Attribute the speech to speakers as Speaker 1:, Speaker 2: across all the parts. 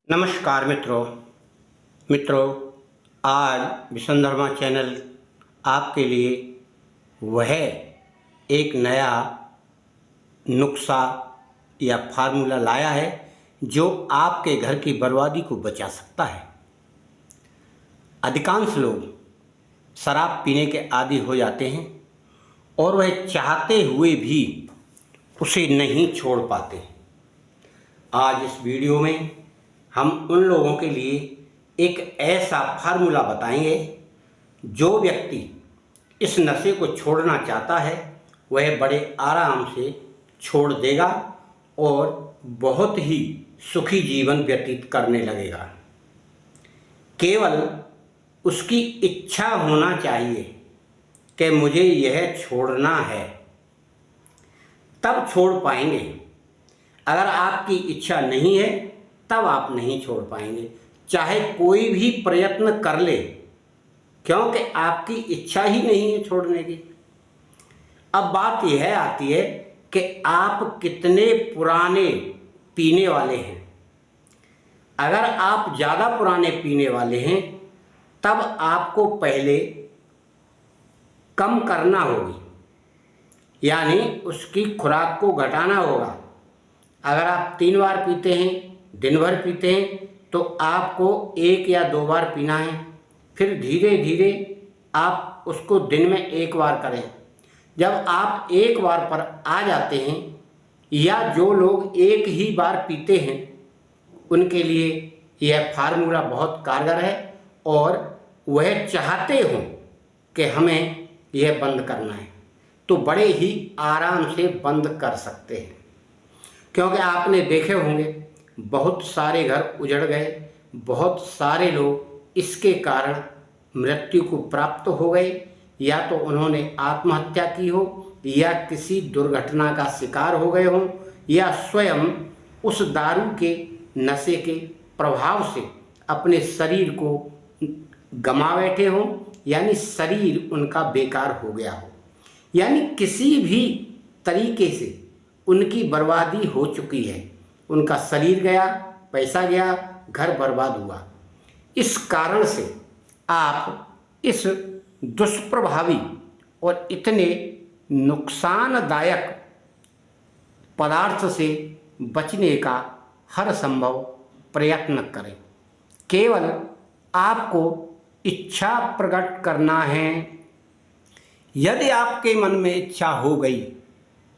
Speaker 1: नमस्कार मित्रों आज विश्वधर्मा चैनल आपके लिए वह एक नया नुस्खा या फार्मूला लाया है जो आपके घर की बर्बादी को बचा सकता है। अधिकांश लोग शराब पीने के आदी हो जाते हैं और वह चाहते हुए भी उसे नहीं छोड़ पाते। आज इस वीडियो में हम उन लोगों के लिए एक ऐसा फार्मूला बताएंगे जो व्यक्ति इस नशे को छोड़ना चाहता है वह बड़े आराम से छोड़ देगा और बहुत ही सुखी जीवन व्यतीत करने लगेगा। केवल उसकी इच्छा होना चाहिए कि मुझे यह छोड़ना है, तब छोड़ पाएंगे। अगर आपकी इच्छा नहीं है तब आप नहीं छोड़ पाएंगे, चाहे कोई भी प्रयत्न कर ले, क्योंकि आपकी इच्छा ही नहीं है छोड़ने की। अब बात यह आती है कि आप कितने पुराने पीने वाले हैं। अगर आप ज़्यादा पुराने पीने वाले हैं तब आपको पहले कम करना होगी, यानी उसकी खुराक को घटाना होगा। अगर आप 3 बार पीते हैं, दिन भर पीते हैं, तो आपको 1 या 2 बार पीना है। फिर धीरे धीरे आप उसको दिन में 1 बार करें। जब आप 1 बार पर आ जाते हैं, या जो लोग 1 ही बार पीते हैं उनके लिए यह फार्मूला बहुत कारगर है और वह चाहते हों कि हमें यह बंद करना है तो बड़े ही आराम से बंद कर सकते हैं। क्योंकि आपने देखे होंगे बहुत सारे घर उजड़ गए, बहुत सारे लोग इसके कारण मृत्यु को प्राप्त हो गए, या तो उन्होंने आत्महत्या की हो, या किसी दुर्घटना का शिकार हो गए हों, या स्वयं उस दारू के नशे के प्रभाव से अपने शरीर को गंवा बैठे हों, यानी शरीर उनका बेकार हो गया हो, यानी किसी भी तरीके से उनकी बर्बादी हो चुकी है। उनका शरीर गया, पैसा गया, घर बर्बाद हुआ। इस कारण से आप इस दुष्प्रभावी और इतने नुकसानदायक पदार्थ से बचने का हर संभव प्रयत्न करें। केवल आपको इच्छा प्रकट करना है। यदि आपके मन में इच्छा हो गई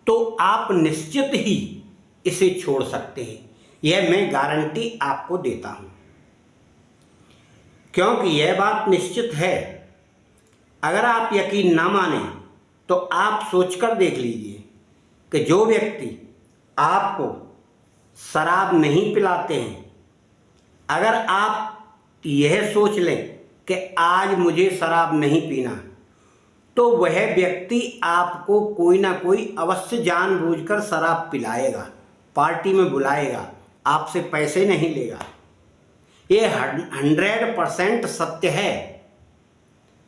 Speaker 1: तो आप निश्चित ही इसे छोड़ सकते हैं। यह मैं गारंटी आपको देता हूं, क्योंकि यह बात निश्चित है। अगर आप यकीन ना माने तो आप सोचकर देख लीजिए कि जो व्यक्ति आपको शराब नहीं पिलाते हैं, अगर आप यह सोच लें कि आज मुझे शराब नहीं पीना, तो वह व्यक्ति आपको कोई ना कोई अवश्य जानबूझकर शराब पिलाएगा, पार्टी में बुलाएगा, आपसे पैसे नहीं लेगा। ये 100% सत्य है।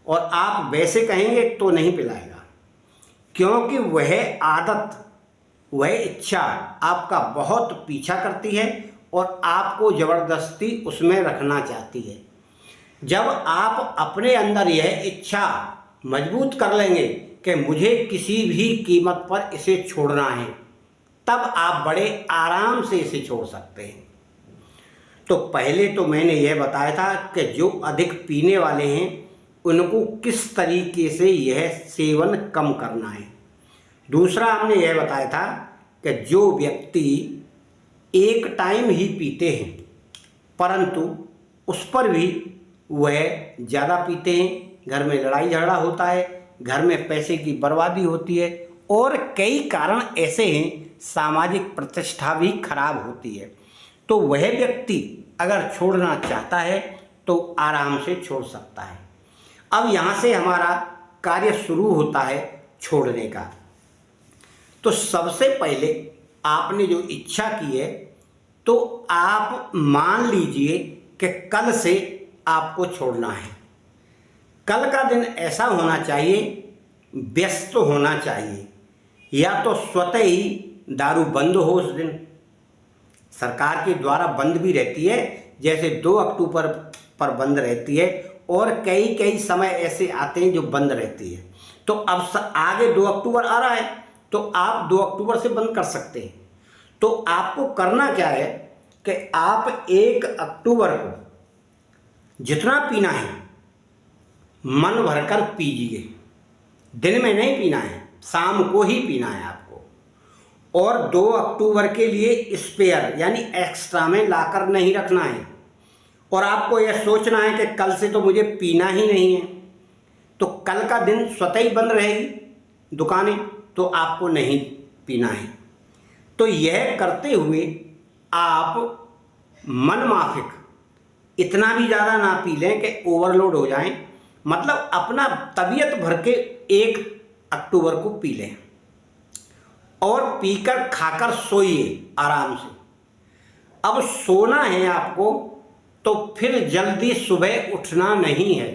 Speaker 1: और आप वैसे कहेंगे तो नहीं पिलाएगा, क्योंकि वह आदत, वह इच्छा आपका बहुत पीछा करती है और आपको ज़बरदस्ती उसमें रखना चाहती है। जब आप अपने अंदर यह इच्छा मजबूत कर लेंगे कि मुझे किसी भी कीमत पर इसे छोड़ना है, तब आप बड़े आराम से इसे छोड़ सकते हैं। तो पहले तो मैंने यह बताया था कि जो अधिक पीने वाले हैं उनको किस तरीके से यह सेवन कम करना है। दूसरा हमने यह बताया था कि जो व्यक्ति एक टाइम ही पीते हैं परंतु उस पर भी वह ज़्यादा पीते हैं, घर में लड़ाई झगड़ा होता है, घर में पैसे की बर्बादी होती है, और कई कारण ऐसे हैं, सामाजिक प्रतिष्ठा भी खराब होती है, तो वह व्यक्ति अगर छोड़ना चाहता है तो आराम से छोड़ सकता है। अब यहाँ से हमारा कार्य शुरू होता है छोड़ने का। तो सबसे पहले आपने जो इच्छा की है, तो आप मान लीजिए कि कल से आपको छोड़ना है। कल का दिन ऐसा होना चाहिए, व्यस्त होना चाहिए, या तो स्वतः ही दारू बंद हो उस दिन। सरकार के द्वारा बंद भी रहती है, जैसे 2 अक्टूबर पर बंद रहती है और कई कई समय ऐसे आते हैं जो बंद रहती है। तो अब आगे 2 अक्टूबर आ रहा है तो आप 2 अक्टूबर से बंद कर सकते हैं। तो आपको करना क्या है कि आप 1 अक्टूबर को जितना पीना है मन भरकर पीजिए। दिन में नहीं पीना है, शाम को ही पीना है आपको। और 2 अक्टूबर के लिए स्पेयर यानी एक्स्ट्रा में लाकर नहीं रखना है। और आपको यह सोचना है कि कल से तो मुझे पीना ही नहीं है, तो कल का दिन स्वतः ही बंद रहेगी दुकानें, तो आपको नहीं पीना है। तो यह करते हुए आप मनमाफिक इतना भी ज़्यादा ना पी लें कि ओवरलोड हो जाएं, मतलब अपना तबीयत भर के 1 अक्टूबर को पी लें और पीकर खाकर सोइए आराम से। अब सोना है आपको तो फिर जल्दी सुबह उठना नहीं है,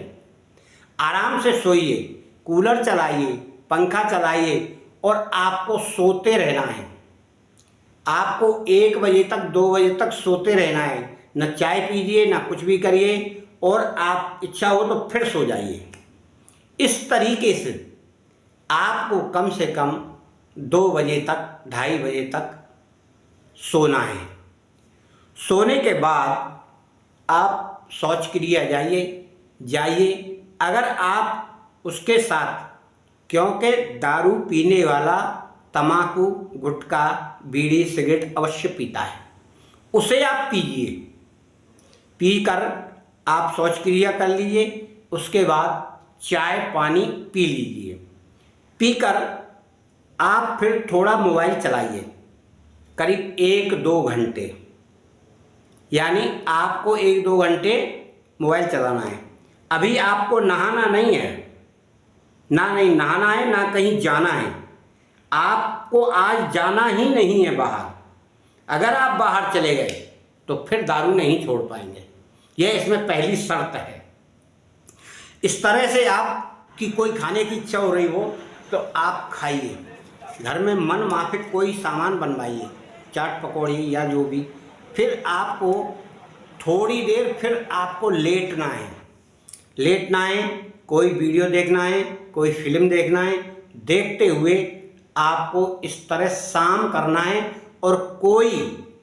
Speaker 1: आराम से सोइए, कूलर चलाइए, पंखा चलाइए और आपको सोते रहना है। आपको 1 बजे तक 2 बजे तक सोते रहना है, न चाय पीजिए ना कुछ भी करिए, और आप इच्छा हो तो फिर सो जाइए। इस तरीके से आपको कम से कम 2 बजे तक 2:30 बजे तक सोना है। सोने के बाद आप शौच क्रिया जाइए। अगर आप उसके साथ, क्योंकि दारू पीने वाला तम्बाकू, गुटखा, बीड़ी, सिगरेट अवश्य पीता है, उसे आप पीजिए। पीकर आप शौच क्रिया कर लीजिए, उसके बाद चाय पानी पी लीजिए। पीकर आप फिर थोड़ा मोबाइल चलाइए, करीब 1-2 घंटे, यानी आपको 1-2 घंटे मोबाइल चलाना है। अभी आपको नहाना नहीं है, नहीं नहाना है ना कहीं जाना है, आपको आज जाना ही नहीं है बाहर। अगर आप बाहर चले गए तो फिर दारू नहीं छोड़ पाएंगे, यह इसमें पहली शर्त है। इस तरह से आपकी कोई खाने की इच्छा हो रही हो तो आप खाइए, घर में मन माफिक कोई सामान बनवाइए, चाट पकौड़ी या जो भी। फिर आपको थोड़ी देर फिर आपको लेटना है, कोई वीडियो देखना है, कोई फिल्म देखना है। देखते हुए आपको इस तरह शाम करना है और कोई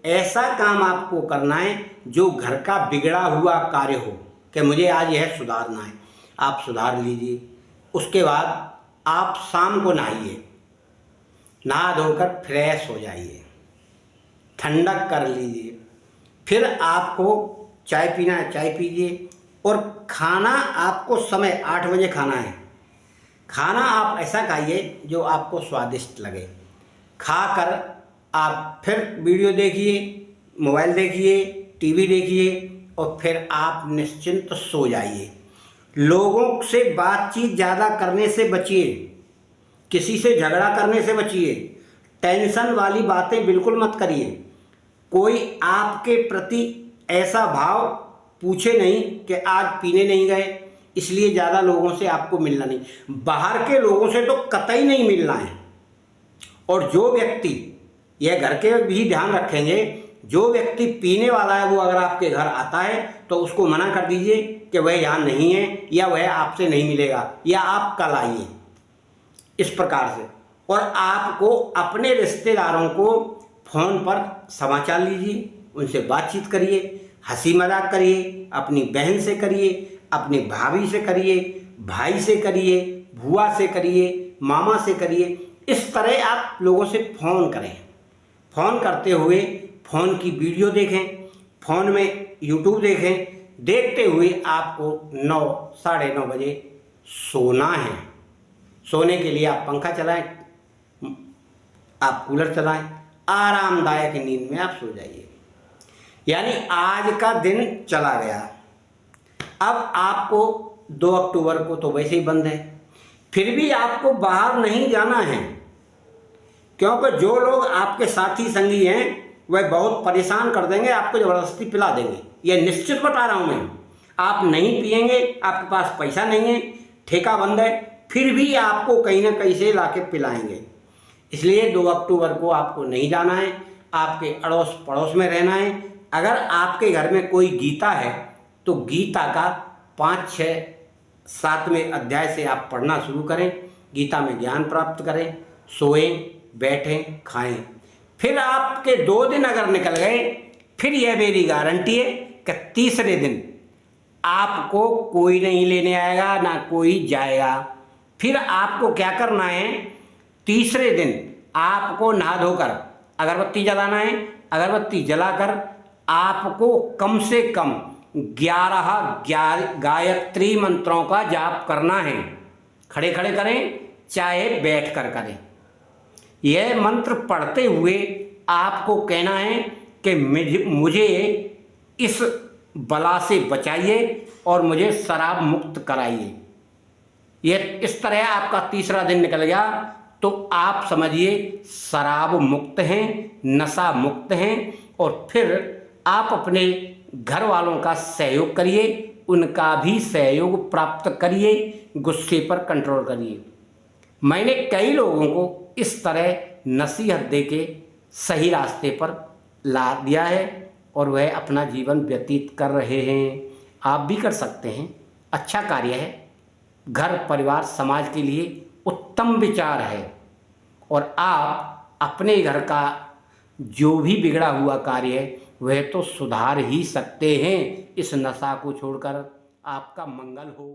Speaker 1: ऐसा काम आपको करना है जो घर का बिगड़ा हुआ कार्य हो कि मुझे आज यह सुधारना है, आप सुधार लीजिए। उसके बाद आप शाम को नहाइए, नहा धोकर फ्रेश हो जाइए, ठंडक कर लीजिए। फिर आपको चाय पीना है चाय पीजिए, और खाना आपको समय 8 बजे खाना है। खाना आप ऐसा खाइए जो आपको स्वादिष्ट लगे। खाकर आप फिर वीडियो देखिए, मोबाइल देखिए, टीवी देखिए और फिर आप निश्चिंत सो जाइए। लोगों से बातचीत ज़्यादा करने से बचिए, किसी से झगड़ा करने से बचिए, टेंशन वाली बातें बिल्कुल मत करिए। कोई आपके प्रति ऐसा भाव पूछे नहीं कि आज पीने नहीं गए इसलिए ज़्यादा लोगों से आपको मिलना नहीं, बाहर के लोगों से तो कतई नहीं मिलना है। और जो व्यक्ति, यह घर के भी ध्यान रखेंगे, जो व्यक्ति पीने वाला है वो अगर आपके घर आता है तो उसको मना कर दीजिए कि वह यहाँ नहीं है या वह आपसे नहीं मिलेगा या आप कल आइए, इस प्रकार से। और आपको अपने रिश्तेदारों को फ़ोन पर समाचार लीजिए, उनसे बातचीत करिए, हंसी मजाक करिए, अपनी बहन से करिए, अपनी भाभी से करिए, भाई से करिए, बुआ से करिए, मामा से करिए। इस तरह आप लोगों से फ़ोन करें। फ़ोन करते हुए फ़ोन की वीडियो देखें, फ़ोन में यूट्यूब देखें। देखते हुए आपको 9, साढ़े 9 बजे सोना है। सोने के लिए आप पंखा चलाएं, आप कूलर चलाएं, आरामदायक नींद में आप सो जाइए। यानी आज का दिन चला गया। अब आपको 2 अक्टूबर को तो वैसे ही बंद है, फिर भी आपको बाहर नहीं जाना है, क्योंकि जो लोग आपके साथी संगी हैं वह बहुत परेशान कर देंगे, आपको ज़बरदस्ती पिला देंगे। यह निश्चित बता रहा हूँ मैं। आप नहीं पिएंगे, आपके पास पैसा नहीं है, ठेका बंद है, फिर भी आपको कहीं ना कहीं से ला के पिलाएंगे। इसलिए 2 अक्टूबर को आपको नहीं जाना है, आपके अड़ोस पड़ोस में रहना है। अगर आपके घर में कोई गीता है तो गीता का 5, 6, 7वें अध्याय से आप पढ़ना शुरू करें, गीता में ज्ञान प्राप्त करें, सोएं, बैठें, खाएं। फिर आपके 2 दिन अगर निकल गए, फिर यह मेरी गारंटी है कि तीसरे दिन आपको कोई नहीं लेने आएगा, ना कोई जाएगा। फिर आपको क्या करना है, तीसरे दिन आपको नहा धोकर अगरबत्ती जलाना है। अगरबत्ती जलाकर आपको कम से कम 11 गायत्री मंत्रों का जाप करना है। खड़े खड़े करें, चाहे बैठ कर करें। यह मंत्र पढ़ते हुए आपको कहना है कि मुझे इस बला से बचाइए और मुझे शराब मुक्त कराइए। यह इस तरह आपका तीसरा दिन निकल गया तो आप समझिए शराब मुक्त हैं, नशा मुक्त हैं। और फिर आप अपने घर वालों का सहयोग करिए, उनका भी सहयोग प्राप्त करिए, गुस्से पर कंट्रोल करिए। मैंने कई लोगों को इस तरह नसीहत देके सही रास्ते पर ला दिया है और वह अपना जीवन व्यतीत कर रहे हैं। आप भी कर सकते हैं, अच्छा कार्य है, घर परिवार समाज के लिए उत्तम विचार है। और आप अपने घर का जो भी बिगड़ा हुआ कार्य है वह तो सुधार ही सकते हैं। इस नशा को छोड़कर आपका मंगल हो।